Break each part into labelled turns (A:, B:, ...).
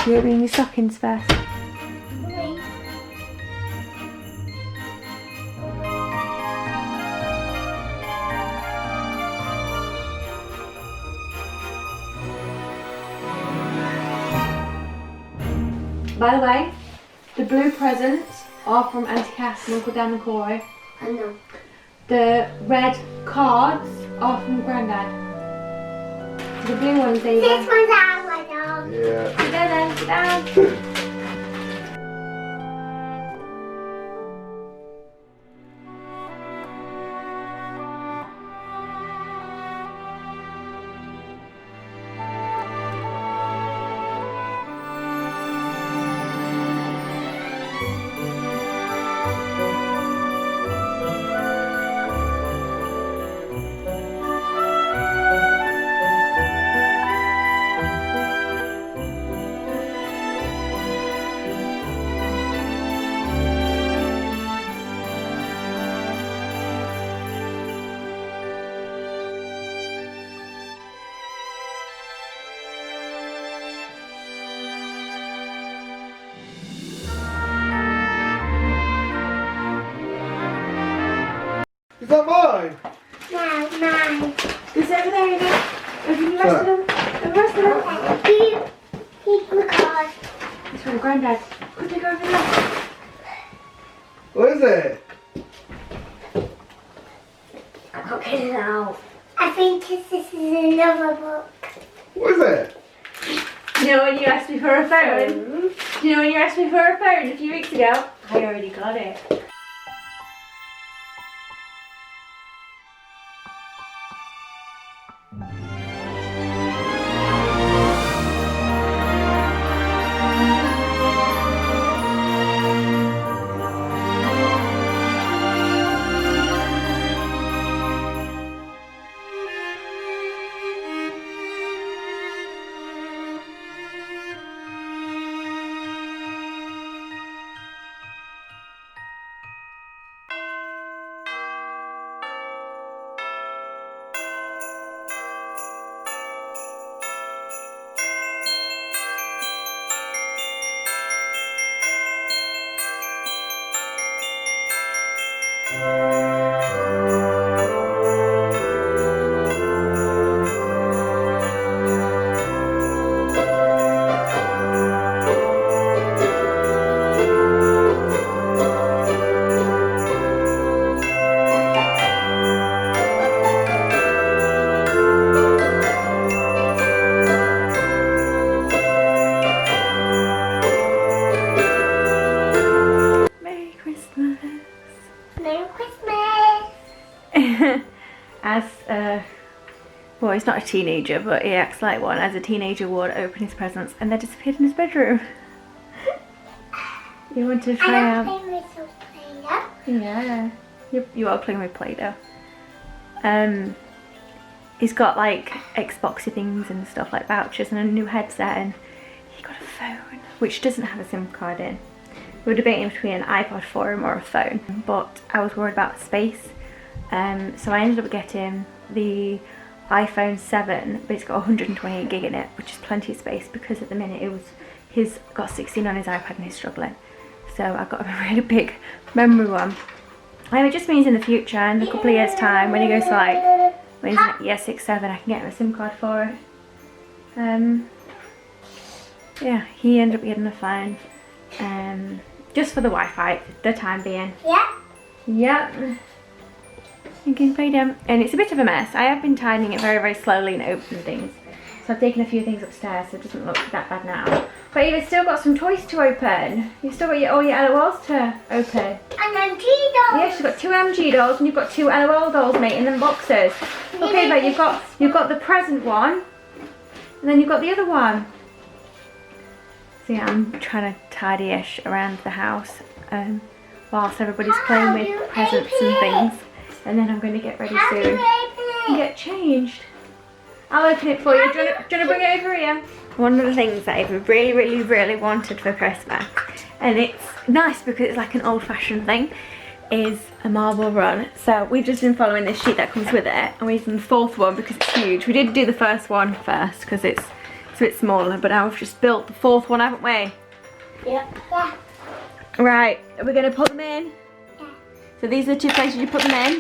A: You're opening your stockings first. By the way, the blue presents are from Auntie Cass and Uncle Dan and Corey.
B: I know.
A: The red cards are from Grandad. The blue ones, there you go.
B: This one's our dog.
C: Yeah.
A: Sit down then, sit down.
C: Is that mine?
B: No, mine.
A: It's over there, you go. Open the rest of them. The rest of them.
B: Here's my card.
A: It's from Grandad. Quickly go over there.
C: What is it?
B: I can't get it out. I think this is another book.
C: What is it?
A: You know when you asked me for a phone? You know when you asked me for a phone a few weeks ago? I already got it. As well, he's not a teenager, but he acts like one. As a teenager would, open his presents and they disappeared in his bedroom. You want to try out?
B: I'm playing with some Play-Doh.
A: Yeah, you are playing with Play-Doh. He's got like Xboxy things and stuff like vouchers and a new headset, and he got a phone which doesn't have a SIM card in. We were debating between an iPod for him or a phone, but I was worried about space. So I ended up getting the iPhone 7, but it's got 128 gig in it, which is plenty of space because at the minute he's got 16 on his iPad and he's struggling. So I got a really big memory one. And it just means in the future, in a couple of years time, when he goes to like, when he's like year 6, 7, I can get him a SIM card for it. Yeah, he ended up getting a phone, just for the Wi-Fi at the time being.
B: Yeah?
A: Yep. You can play them, and it's a bit of a mess. I have been tidying it very, very slowly and opening things. So I've taken a few things upstairs, so it doesn't look that bad now. But you've still got some toys to open. You've still got all your LOLs to open.
B: And MG dolls.
A: Yes, you've got 2 MG dolls and you've got 2 LOL dolls, mate, in them boxes. Okay, but you've got the present one, and then you've got the other one. So yeah, I'm trying to tidy-ish around the house whilst everybody's playing with presents and things. And then I'm going to get ready soon and get changed. I'll open it for you. Do you want to bring it over here? One of the things that I've really, really, really wanted for Christmas, and it's nice because it's like an old-fashioned thing, is a marble run. So we've just been following this sheet that comes with it, and we've done the 4th one because it's huge. We did do the first one first because it's It's a bit smaller, but now we've just built the 4th one, haven't we?
B: Yeah.
A: Right, are we going to put them in?
B: Yeah.
A: So these are the 2 places you put them in.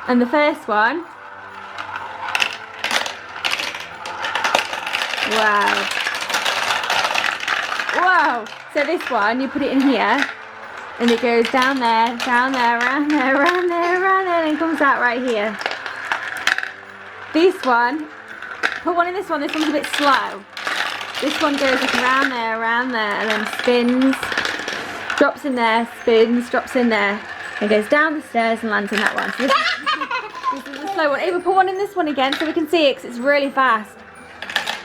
A: And the first one. Wow. Wow. So this one, you put it in here. And it goes down there, around there, around there, around there, and it comes out right here. This one, put one in this one's a bit slow. This one goes like around there, and then spins, drops in there, spins, drops in there, and goes down the stairs and lands in that one. So this is a slow one. Ava, put one in this one again so we can see it, because it's really fast.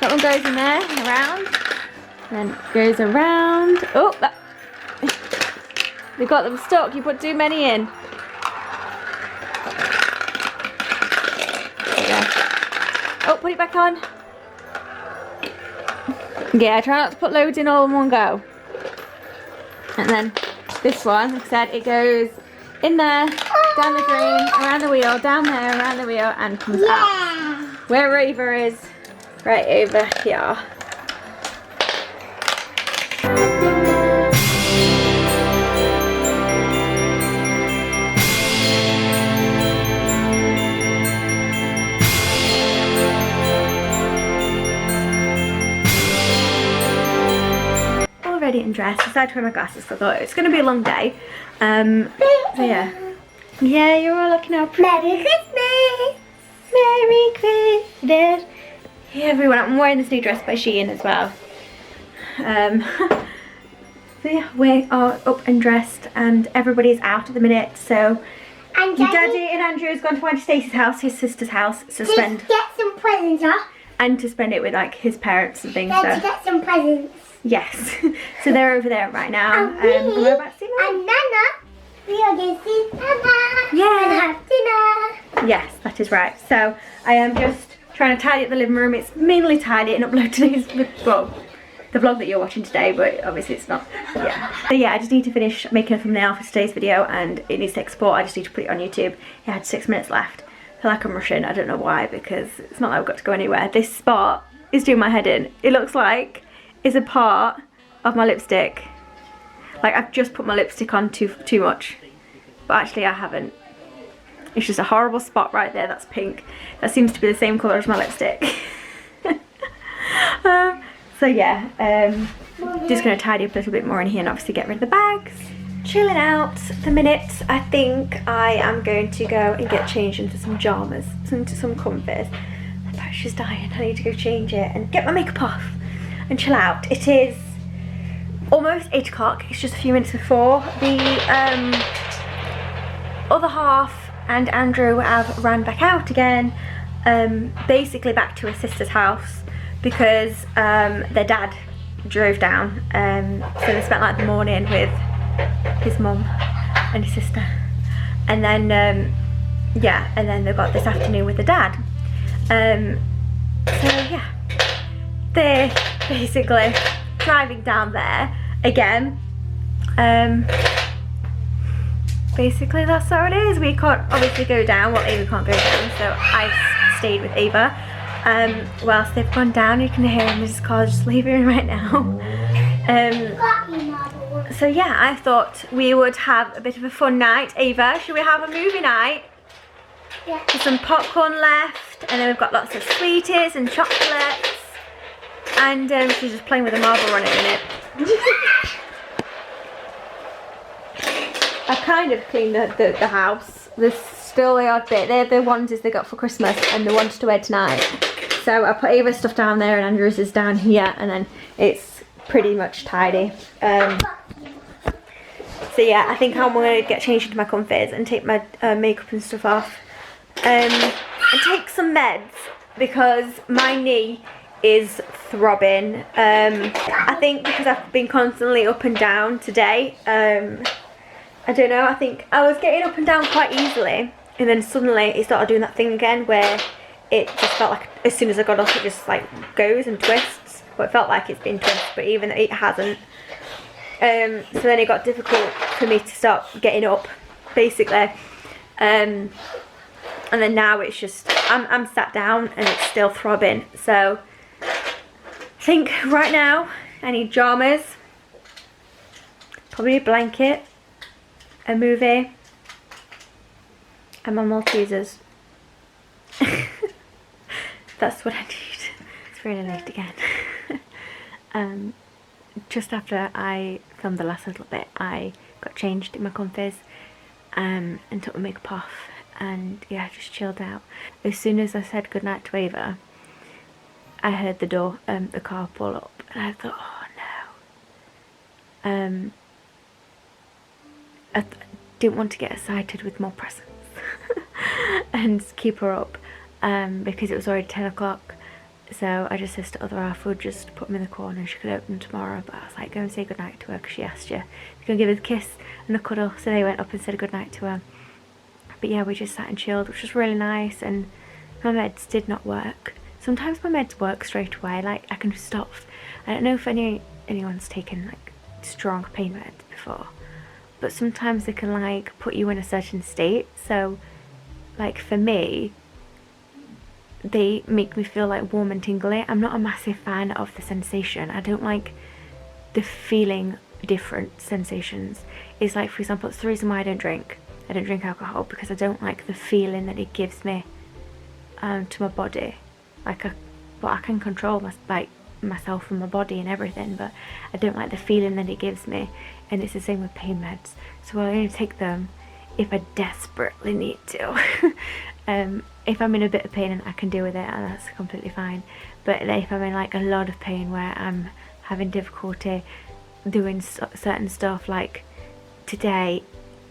A: That one goes in there and around, and goes around. Oh, that. We've got them stuck. You put too many in. Oh, put it back on. Yeah, try not to put loads in all in one go. And then this one, like I said, it goes in there, down the green, around the wheel, down there, around the wheel, and comes out. Where Ava is, right over here. Ready and dressed. I decided to wear my glasses because I thought it was going to be a long day. So yeah. Yeah, you're all looking up.
B: Merry Christmas!
A: Merry Christmas! Hey everyone, I'm wearing this new dress by Shein as well. So yeah, we are up and dressed and everybody's out at the minute. So
B: And
A: your daddy and Andrew has gone to Auntie Stacey's house, his sister's house, to spend,
B: get some presents, huh?
A: and to spend it with like his parents and things.
B: Let's
A: So
B: get some presents.
A: yes, so they're over there right now.
B: And we
A: we're about to see Mum.
B: and Nana, we are going to see Nana
A: Yeah.
B: and have dinner.
A: Yes, that is right. So I am just trying to tidy up the living room. It's mainly tidy and upload today's, well, the vlog that you're watching today, but obviously it's not. Yeah. So yeah, I just need to finish making a thumbnail for today's video, and it needs to export. I just need to put it on YouTube. It had 6 minutes left. I feel like I'm rushing. I don't know why, because it's not like I've got to go anywhere. This spot is doing my head in. It looks like it's a part of my lipstick. Like I've just put my lipstick on too much, but actually I haven't. It's just a horrible spot right there. That's pink. That seems to be the same colour as my lipstick. So yeah, just going to tidy up a little bit more in here and obviously get rid of the bags. Chilling out the minute. I think I am going to go and get changed into some pajamas, into some comfies. My patch is dying. I need to go change it and get my makeup off and chill out. It is almost 8 o'clock. It's just a few minutes before. The other half and Andrew have ran back out again, basically back to his sister's house, because their dad drove down. So they spent like the morning with his mum and his sister, and then yeah, and then they got this afternoon with the dad. So yeah, they're basically driving down there again. Basically that's how it is. We can't obviously go down. Well, Ava can't go down, so I stayed with Ava whilst they've gone down. You can hear him in his car just leaving right now. So yeah, I thought we would have a bit of a fun night. Ava, should we have a movie night?
B: Yeah.
A: There's some popcorn left, and then we've got lots of sweeties and chocolates, and she's just playing with a marble run at the minute. I kind of cleaned the house. There's still the odd bit. They're the onesies they got for Christmas and the ones to wear tonight. So I put Ava's stuff down there and Andrew's is down here, and then it's pretty much tidy. So yeah, I think I'm going to get changed into my comfies and take my makeup and stuff off. And take some meds because my knee is throbbing. I think because I've been constantly up and down today. I don't know, I think I was getting up and down quite easily, and then suddenly it started doing that thing again where it just felt like as soon as I got up it just like goes and twists. Well, it felt like it's been twisted, but even it hasn't. So then it got difficult for me to start getting up, basically. And And then now it's just, I'm sat down and it's still throbbing. So I think right now I need pajamas, probably a blanket, a movie, and my Maltesers. That's what I need. It's really late again. Just after I filmed the last little bit, I got changed in my comfies and took my makeup off, and yeah, just chilled out. As soon as I said goodnight to Ava, I heard the door, the car pull up, and I thought, oh no. I didn't want to get excited with more presents and keep her up because it was already 10 o'clock. So I just said to other half, would just put them in the corner and she could open them tomorrow. But I was like, go and say goodnight to her because she asked you. You're going to give her the kiss and the cuddle. So they went up and said goodnight to her. But yeah, we just sat and chilled, which was really nice. And my meds did not work. Sometimes my meds work straight away. Like, I can stop. I don't know if anyone's taken like strong pain meds before. But sometimes they can like put you in a certain state. So like for me, they make me feel like warm and tingly. I'm not a massive fan of the sensation. I don't like the feeling different sensations. It's like, for example, it's the reason why I don't drink alcohol, because I don't like the feeling that it gives me to my body. Like I can control myself and my body and everything, but I don't like the feeling that it gives me. And it's the same with pain meds. So I only take them if I desperately need to. If I'm in a bit of pain and I can deal with it, and that's completely fine. But if I'm in like a lot of pain where I'm having difficulty doing certain stuff, like today,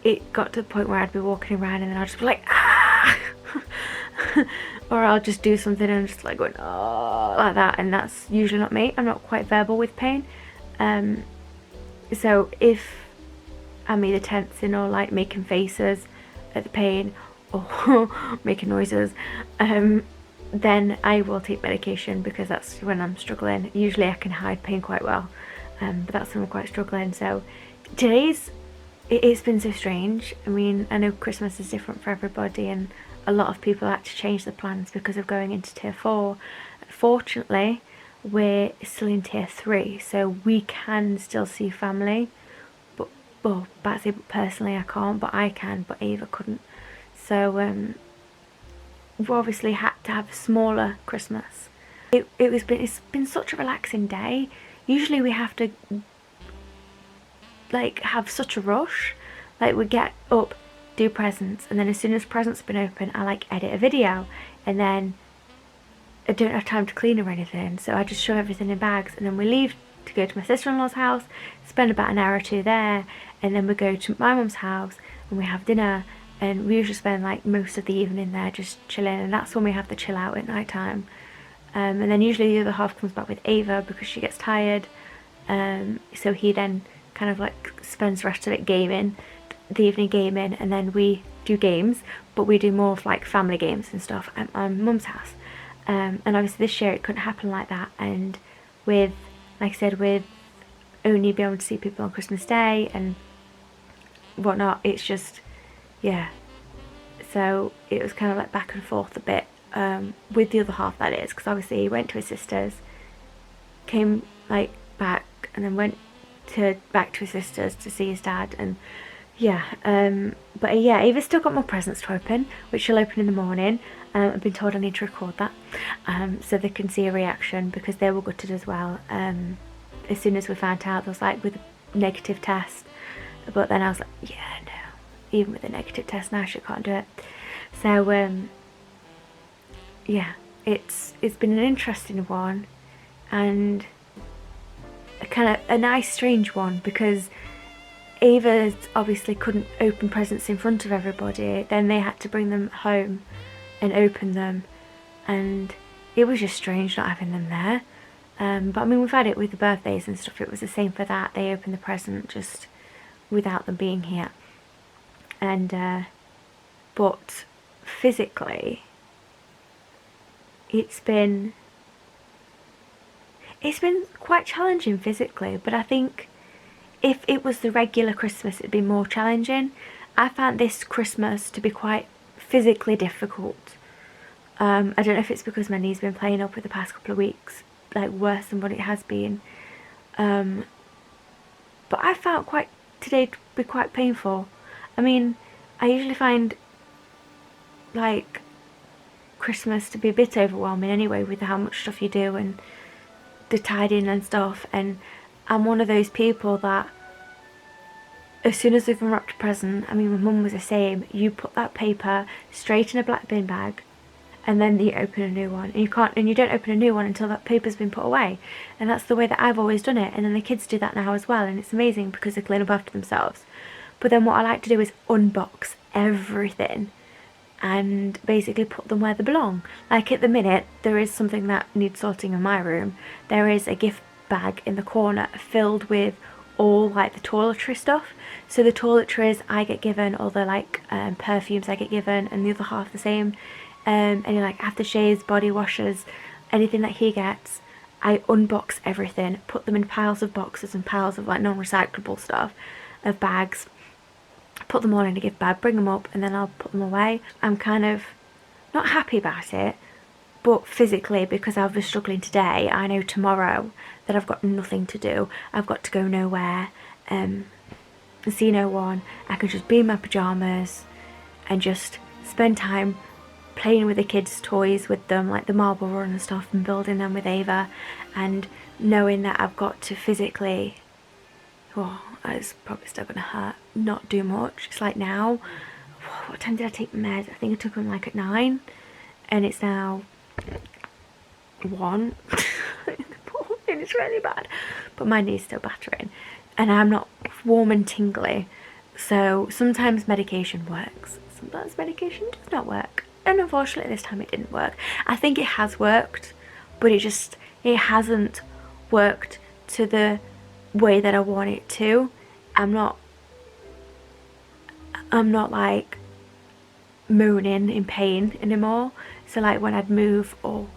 A: it got to the point where I'd be walking around and then I'd just be like, ah! Or I'll just do something and I'm just like going, oh, like that. And that's usually not me. I'm not quite verbal with pain. So if I'm either tensing or like making faces at the pain or making noises, then I will take medication, because that's when I'm struggling. Usually I can hide pain quite well, but that's when I'm quite struggling. So it's been so strange. I mean, I know Christmas is different for everybody, and a lot of people had to change their plans because of going into tier 4. Fortunately, we're still in tier 3, so we can still see family. But Batsy, personally I can't, but I can, but Ava couldn't. So we've obviously had to have a smaller Christmas. It's been such a relaxing day. Usually we have to like have such a rush. Like, we get up, do presents, and then as soon as presents have been open, I like edit a video, and then I don't have time to clean or anything, so I just shove everything in bags, and then we leave to go to my sister-in-law's house, spend about an hour or two there, and then we go to my mum's house and we have dinner. And we usually spend like most of the evening there just chilling, and that's when we have the chill out at night time. And then usually the other half comes back with Ava because she gets tired, so he then kind of like spends the rest of it gaming, the evening gaming, and then we do games, but we do more of like family games and stuff at my mum's house. And obviously this year it couldn't happen like that, and with, like I said, with only being able to see people on Christmas Day and whatnot, it's just, yeah, so it was kind of like back and forth a bit with the other half, that is, because obviously he went to his sister's, came like back, and then went back to his sister's to see his dad, and yeah, but yeah, Ava's still got more presents to open, which she'll open in the morning. I've been told I need to record that so they can see a reaction, because they were gutted as well. As soon as we found out, I was like, with a negative test, but then I was like, yeah, no, even with a negative test now she can't do it. So yeah, it's been an interesting one, and a kind of a nice strange one, because Ava obviously couldn't open presents in front of everybody, then they had to bring them home and open them, and it was just strange not having them there. But I mean, we've had it with the birthdays and stuff, it was the same for that. They opened the present just without them being here. And but physically it's been quite challenging physically, but I think if it was the regular Christmas it'd be more challenging. I found this Christmas to be quite physically difficult. I don't know if it's because my knee's been playing up with the past couple of weeks, like worse than what it has been. But I felt today to be quite painful. I mean, I usually find like Christmas to be a bit overwhelming anyway, with how much stuff you do and the tidying and stuff, and I'm one of those people that as soon as we've unwrapped a present, I mean my mum was the same, you put that paper straight in a black bin bag and then you open a new one, and you don't open a new one until that paper's been put away. And that's the way that I've always done it, and then the kids do that now as well, and it's amazing because they clean up after themselves. But then what I like to do is unbox everything and basically put them where they belong. Like at the minute, there is something that needs sorting in my room. There is a gift bag in the corner filled with all like the toiletry stuff. So the toiletries I get given, all the like perfumes I get given, and the other half the same. Any like aftershaves, body washes, anything that he gets, I unbox everything, put them in piles of boxes and piles of like non-recyclable stuff, of bags, put them all in a gift bag, bring them up, and then I'll put them away. I'm kind of not happy about it, but physically, because I was struggling today, I know tomorrow that I've got nothing to do. I've got to go nowhere, see no one. I can just be in my pyjamas and just spend time playing with the kids' toys with them, like the marble run and stuff, and building them with Ava, and knowing that I've got to physically, oh, it's probably still gonna hurt, not do much. It's like now, what time did I take the meds? I think I took them like at 9, and it's now 1. And it's really bad, but my knee's still battering, and I'm not warm and tingly. So sometimes medication works, sometimes medication does not work, and unfortunately this time it didn't work. I think it has worked, but it hasn't worked to the way that I want it to. I'm not like moaning in pain anymore. So like when I'd move, or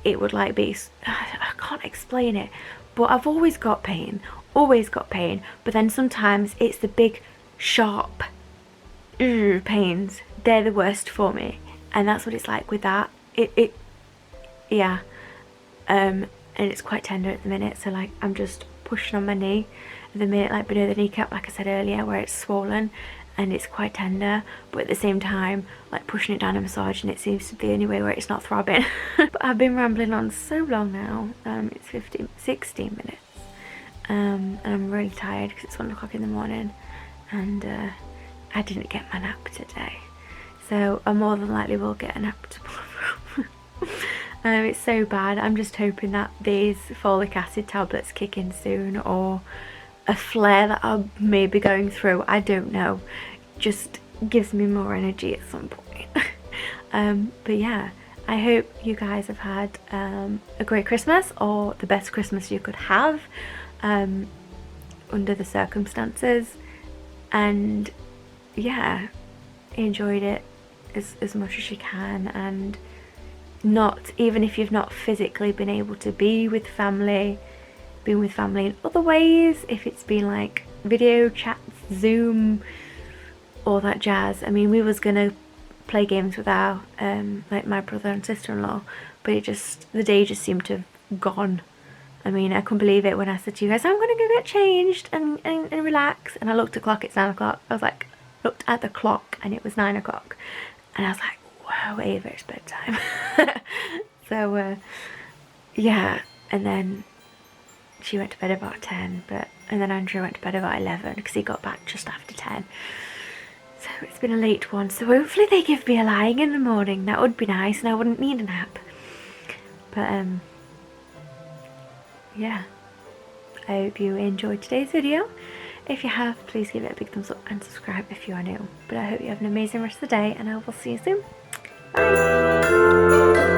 A: it would like be, I can't explain it, but I've always got pain, but then sometimes it's the big sharp pains, they're the worst for me, and that's what it's like with that. Yeah, and it's quite tender at the minute, so like I'm just pushing on my knee at the minute, like below the kneecap, like I said earlier, where it's swollen and it's quite tender, but at the same time like pushing it down and massaging it seems to be the only way where it's not throbbing. But I've been rambling on so long now. It's 16 minutes, and I'm really tired because it's 1 o'clock in the morning, and I didn't get my nap today, so I more than likely will get a nap tomorrow. It's so bad. I'm just hoping that these folic acid tablets kick in soon, or a flare that I may be going through, I don't know, just gives me more energy at some point. But yeah, I hope you guys have had a great Christmas, or the best Christmas you could have under the circumstances, and yeah, enjoyed it as much as you can, and not, even if you've not physically been able to be with family, been with family in other ways, if it's been like video chats, Zoom, all that jazz. I mean, we was gonna play games with our like my brother and sister-in-law, but the day just seemed to have gone. I mean, I couldn't believe it when I said to you guys, I'm gonna go get changed and relax, and I looked at the clock, it's 9 o'clock. I was like, looked at the clock and it was 9 o'clock, and I was like, wow, Ava, it's bedtime. So yeah, and then she went to bed about 10, and then Andrew went to bed about 11 because he got back just after 10. So it's been a late one, so hopefully they give me a lying in the morning. That would be nice, and I wouldn't need a nap. But yeah, I hope you enjoyed today's video. If you have, please give it a big thumbs up and subscribe if you are new. But I hope you have an amazing rest of the day, and I will see you soon. Bye!